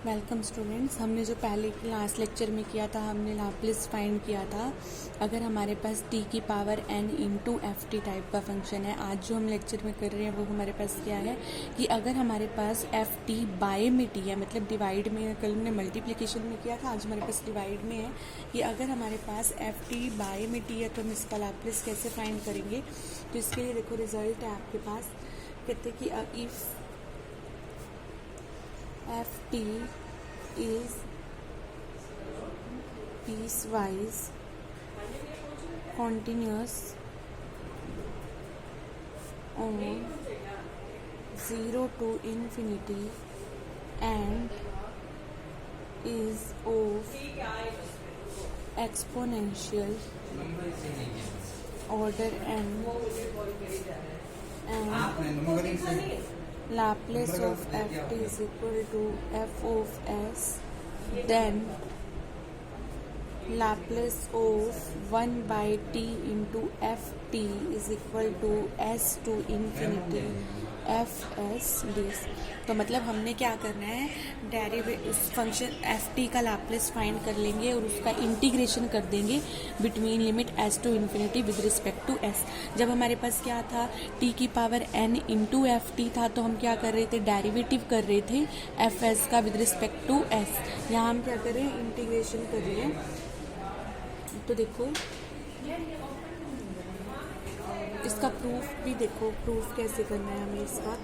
Welcome students. हमने जो पहले लास्ट लेक्चर में किया था, हमने लाप्लास फाइंड किया था अगर हमारे पास t की power n into F T type का फंक्शन है। आज जो हम लेक्चर में कर रहे हैं वो हमारे पास क्या है कि अगर हमारे पास एफ टी बाय में t है, मतलब डिवाइड में, कल हमने मल्टीप्लिकेशन में किया था, आज हमारे पास डिवाइड में है कि अगर हमारे पास एफ टी बाय में t है तो हम इसका लाप्लास कैसे फाइंड करेंगे। तो इसके लिए देखो रिजल्ट है आपके पास, कहते कि if ft is piecewise continuous on 0 to infinity and is of exponential order n and Laplace of ft is equal to f of s, then Laplace of 1 by t into ft is equal to s to infinity f s ds। तो मतलब हमने क्या करना है, derivative function F T का Laplace find कर लेंगे और उसका इंटीग्रेशन कर देंगे between limit S to infinity with respect to S. जब हमारे पास क्या था, टी की power N into F T था, तो हम क्या कर रहे थे, डेरिवेटिव कर रहे थे एफ एस का विद रिस्पेक्ट टू एस। यहाँ हम क्या कर रहे हैं, इंटीग्रेशन कर रहे हैं। तो देखो इसका प्रूफ भी देखो, प्रूफ कैसे करना है हमें इसका।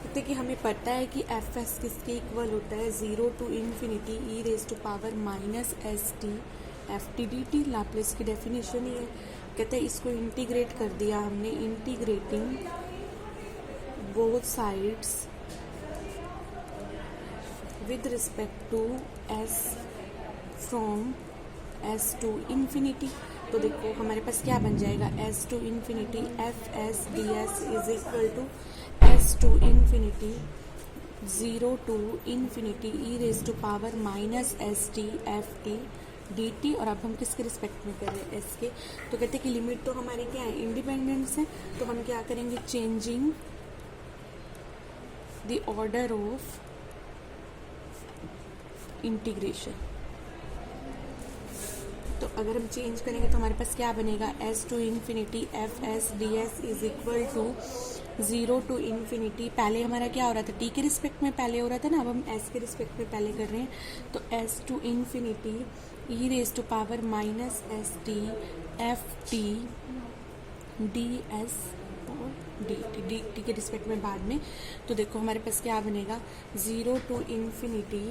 कहते कि हमें पता है कि एफ एस किसके इक्वल होता है, 0 to infinity E raise to power minus S T F T D T. Laplace की डेफिनेशन ही है। कहते हैं इसको इंटीग्रेट कर दिया हमने, integrating both sides with respect to S from S to infinity. तो देखो हमारे पास क्या बन जाएगा, S to infinity F S D S is equal to S to infinity 0 to infinity E raise to power minus S T F T D T. और अब हम किसके रिस्पेक्ट में कर रहे हैं, एस के। तो कहते हैं कि लिमिट तो हमारी क्या है, इंडिपेंडेंस है। तो हम क्या करेंगे, changing the order of integration. तो अगर हम चेंज करेंगे तो हमारे पास क्या बनेगा, S to infinity F S D S is equal to 0 to infinity. पहले हमारा क्या हो रहा था, टी के रिस्पेक्ट में पहले हो रहा था ना, अब हम एस के रिस्पेक्ट में पहले कर रहे हैं। तो S to infinity E raise to power minus S T F T D S और डी टी के रिस्पेक्ट में बाद में। तो देखो हमारे पास क्या बनेगा, 0 to infinity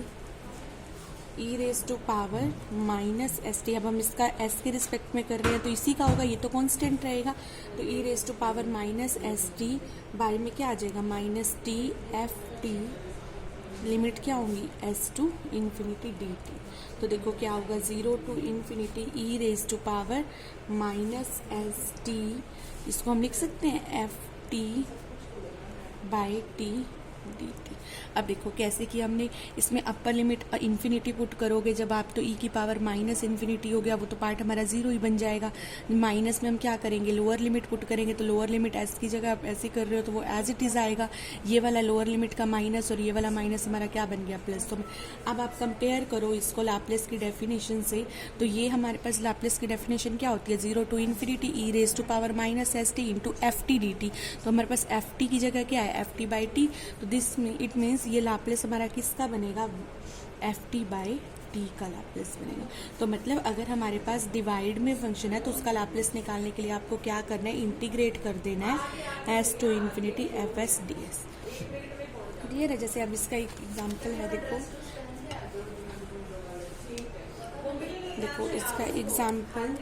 E raise to power minus S T. अब हम इसका एस के रिस्पेक्ट में कर रहे हैं तो इसी का होगा, ये तो कांस्टेंट रहेगा। तो e raise to power minus S T by में क्या आ जाएगा, minus t F t, limit क्या होंगी, s to infinity D T. तो देखो क्या होगा, 0 to infinity E raise to power minus S t, इसको हम लिख सकते हैं f T by t D t. अब देखो कैसे कि हमने इसमें अपर लिमिट इन्फिनिटी पुट करोगे जब आप, तो ई की पावर माइनस इन्फिनिटी हो गया, वो तो पार्ट हमारा 0 ही बन जाएगा। माइनस में हम क्या करेंगे, लोअर लिमिट पुट करेंगे। तो लोअर लिमिट एस की जगह आप ऐसे कर रहे हो तो वो एज इट इज आएगा। ये वाला लोअर लिमिट का माइनस और ये वाला माइनस हमारा क्या बन गया, प्लस। तो अब आप कंपेयर करो इसको लाप्लास की डेफिनेशन से। तो ये हमारे पास लाप्लास की डेफिनेशन क्या होती है, 0 to infinity E raise to power minus S T into F T D T. तो हमारे पास एफ टी की जगह क्या है, एफ टी बाई टी। तो दिस इट मीन्स ये लाप्लास हमारा किसका बनेगा, एफ टी बाई टी का लाप्लास बनेगा। तो मतलब अगर हमारे पास डिवाइड में फंक्शन है तो उसका लाप्लास निकालने के लिए आपको क्या करना है, इंटीग्रेट कर देना है s to infinity F S D s. Clear है। जैसे अब इसका एक एग्जाम्पल है, देखो इसका example,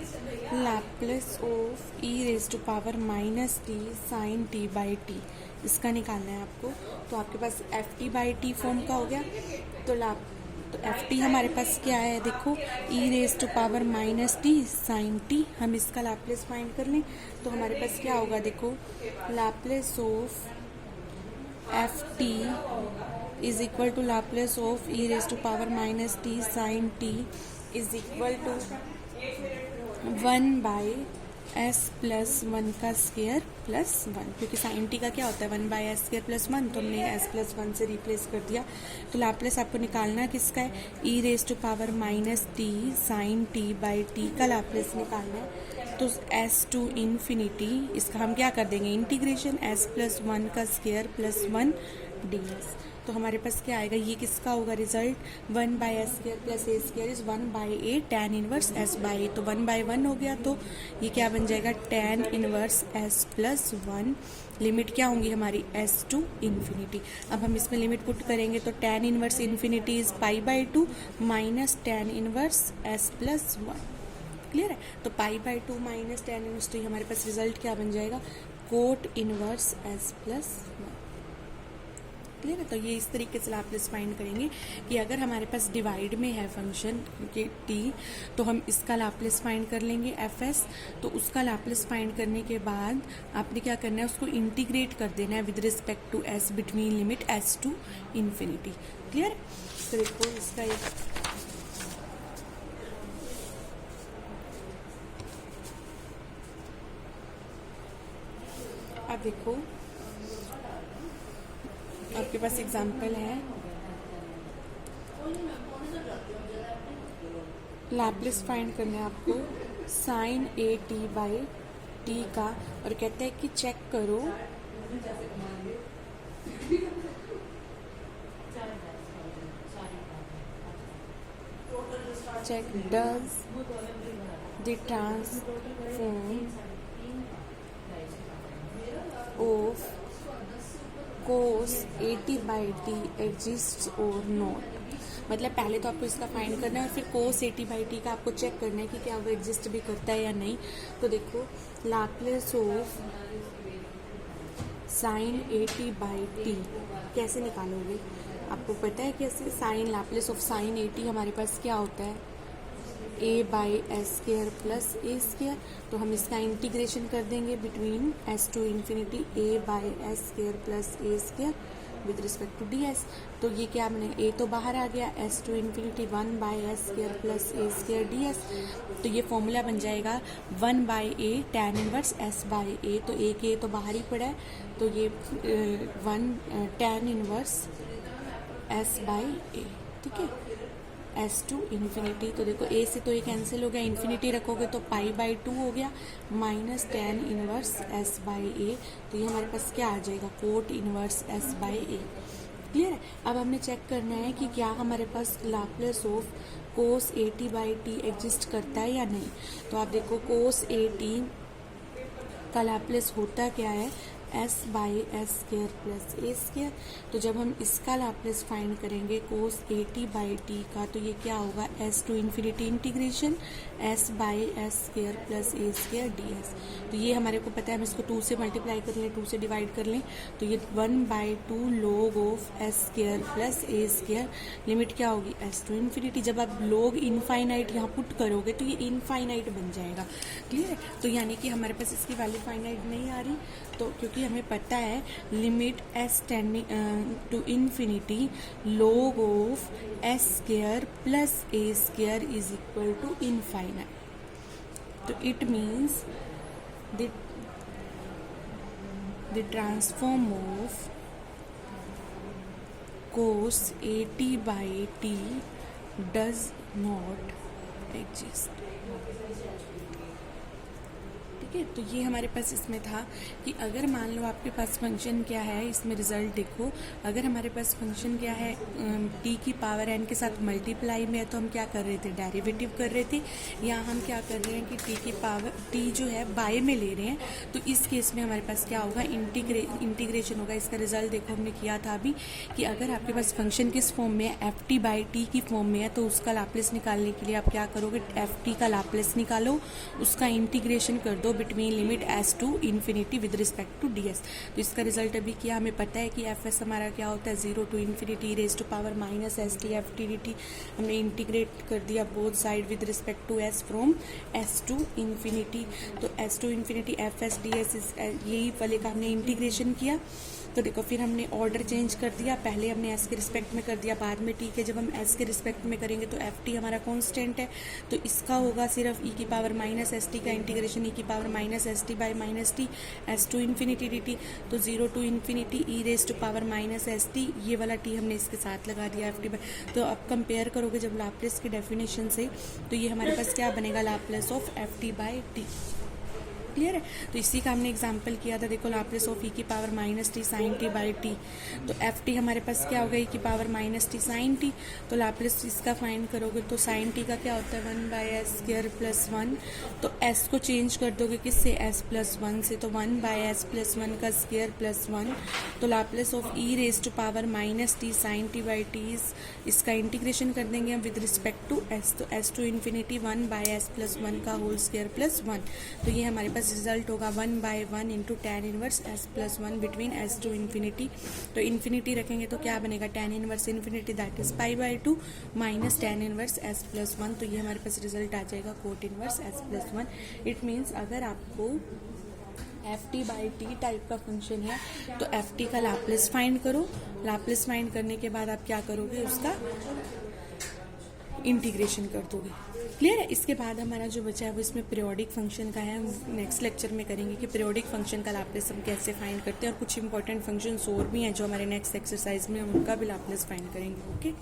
Laplace of E raise to power minus T sine T by T, इसका निकालना है आपको। तो आपके पास F T by t form का हो गया। तो एफ टी हमारे पास क्या है, देखो e raise to power minus T sine t. हम इसका लाप्लास फाइंड कर लें तो हमारे पास क्या होगा, देखो Laplace of F T is equal to Laplace of E raise to power minus T sine T is equal to 1 by S plus one का स्क्वायर प्लस वन, क्योंकि साइन टी का क्या होता है 1/s² प्लस वन, तो हमने S plus one से replace कर दिया। तो लाप्लास आपको निकालना किसका है, e⁻⁻t sine T by T का लाप्लास निकालना है। तो s टू इन्फिनिटी, इसका हम क्या कर देंगे इंटीग्रेशन, s प्लस वन का स्क्वायर प्लस वन ds। तो हमारे पास क्या आएगा, ये किसका होगा result, 1/s² plus a² is 1/a tan inverse s by, तो 1/1 हो गया, तो ये क्या बन जाएगा tan inverse s plus one. Limit क्या होंगी हमारी s टू इन्फिनिटी। अब हम इसमें लिमिट पुट करेंगे तो tan inverse infinity is π/2 minus tan inverse s plus one. Clear है, तो π/2 माइनस tan इनवर्स, तो हमारे पास रिजल्ट क्या बन जाएगा, cot inverse s plus one. Clear है, तो ये इस तरीके से लाप्लास फाइंड करेंगे कि अगर हमारे पास डिवाइड में है फंक्शन के t, तो हम इसका लाप्लास फाइंड कर लेंगे fs। तो उसका लाप्लास फाइंड करने के बाद आपने क्या करना है, उसको इंटीग्रेट कर देना है with respect to s between limit s to infinity. Clear, तो देखो इसका एक अब देखो आपके पास एग्जाम्पल है, लाप्लास फाइंड करना है आपको sine A T by T का, और कहते हैं कि चेक करो check does the transform of cos AT/t exist और नॉट। मतलब पहले तो आपको इसका फाइंड करना है और फिर cos AT/t का आपको चेक करना है कि क्या वो एग्जिस्ट भी करता है या नहीं। तो देखो लाप्लास ऑफ साइन AT/t कैसे निकालोगे, आपको पता है कैसे, sine Laplace of sine AT हमारे पास क्या होता है a/s² प्लस a²। तो हम इसका इंटीग्रेशन कर देंगे between s to infinity a/s² plus a² with respect to ds। तो ये क्या बनेगा, a तो बाहर आ गया, s to infinity 1/s² plus a² ds। तो ये फॉर्मूला बन जाएगा 1/a tan inverse s by a। तो a के तो बाहर ही पड़ा है, तो ये 1 tan inverse s by a। ठीक है, s टू इन्फिनिटी, तो देखो a से तो ये कैंसिल हो गया, इन्फिनिटी रखोगे तो π/2 हो गया minus tan inverse s by a। तो ये हमारे पास क्या आ जाएगा, cot inverse s by a। Clear है, अब हमने चेक करना है कि क्या हमारे पास Laplace of cos AT/t exist करता है या नहीं। तो आप देखो cos AT का लाप्लास होता क्या है, s/s² प्लस a²। तो जब हम इसका लाप्लास फाइंड करेंगे cos AT/t का, तो ये क्या होगा, s to infinity integration s/s² plus a² ds। तो ये हमारे को पता है, हम इसको 2 से मल्टीप्लाई कर लें, 2 से डिवाइड कर लें, तो ये 1/2 log of s² plus a²। Limit क्या होगी, s टू इन्फिनिटी। जब आप log इनफाइनाइट यहाँ पुट करोगे तो ये इनफाइनाइट बन जाएगा। क्लियर है, तो यानी कि हमारे पास इसकी वैल्यू फाइनाइट नहीं आ रही, तो क्योंकि हमें पता है limit s tending to infinity log of s² plus a² is equal to infinite. तो it means the transform of cos AT/t does not exist. ठीक है, तो ये हमारे पास इसमें था कि अगर मान लो आपके पास फंक्शन क्या है, इसमें रिजल्ट देखो, अगर हमारे पास फंक्शन क्या है t की पावर n के साथ मल्टीप्लाई में है, तो हम क्या कर रहे थे, डेरिवेटिव कर रहे थे। यहाँ हम क्या कर रहे हैं कि t की पावर t जो है बाय में ले रहे हैं, तो इस केस में हमारे पास क्या होगा, इंटीग्रेशन होगा। इसका रिजल्ट देखो हमने किया था अभी कि अगर आपके पास फंक्शन किस फॉर्म में है, ft/t की फॉर्म में है, तो उसका लाप्लास निकालने के लिए आप क्या करोगे, ft का लाप्लास निकालो, उसका इंटीग्रेशन कर दो between limit s to infinity with respect to ds। तो इसका रिजल्ट अभी क्या, हमें पता है कि fs हमारा क्या होता है, 0 to infinity raise to power minus st ft dt। हमने इंटीग्रेट कर दिया both side with respect to s from s to infinity. तो s to infinity fs ds यही वाले का हमने इंटीग्रेशन किया। तो देखो फिर हमने ऑर्डर चेंज कर दिया, पहले हमने एस के रिस्पेक्ट में कर दिया, बाद में टी के जब हम एस के रिस्पेक्ट में करेंगे तो एफ टी हमारा कॉन्स्टेंट है, तो इसका होगा सिर्फ ई की पावर माइनस एस टी का इंटीग्रेशन ई की power minus S T by minus T S to infinity D T, तो 0 to infinity E raise to power minus S T, ये वाला टी हमने इसके साथ लगा दिया एफ टी बाई। तो अब कंपेयर करोगे जब लाप्लेस की डेफिनेशन से, तो ये हमारे पास क्या बनेगा, Laplace of F T by T. Clear है। तो इसी का हमने एग्जांपल किया था, देखो लाप्लेस ऑफ ई की power minus T sine T by T, तो एफ टी हमारे पास क्या होगा, ई की power minus T sine T, तो लाप्लेस इसका फाइंड करोगे तो साइन टी का क्या होता है 1 बाई एस स्क्वायर प्लस 1, तो एस को चेंज कर दोगे किससे, एस प्लस 1 से, तो 1 बाई एस प्लस 1 का स्क्वायर प्लस 1, तो Laplace of E raise to power minus T sine T by T, इसका इंटीग्रेशन कर देंगे हम विद रिस्पेक्ट टू एस, तो S to infinity 1 by S plus 1 का होल स्क्वायर प्लस 1, तो ये हमारे पास रिजल्ट होगा 1 by 1 into tan inverse S plus 1 between S to infinity, तो इन्फिनिटी रखेंगे तो क्या बनेगा tan inverse infinity that is pi by 2 minus tan inverse S plus 1, तो ये हमारे पास रिजल्ट आ जाएगा cot inverse S plus 1। It means अगर आपको F T by T type का फंक्शन है तो एफ टी का लाप्लेस फाइंड करो, लाप्लेस फाइंड करने के बाद आप क्या करोगे, उसका इंटीग्रेशन कर दोगे। क्लियर है। इसके बाद हमारा जो बचा है वो इसमें पीरियोडिक फंक्शन का है, हम नेक्स्ट लेक्चर में करेंगे कि पीरियोडिक फंक्शन का लाप्लेस हम कैसे फाइंड करते हैं, और कुछ इंपॉर्टेंट फंक्शंस और भी हैं जो हमारे नेक्स्ट एक्सरसाइज में हम उनका भी लाप्लेस फाइंड करेंगे। ओके।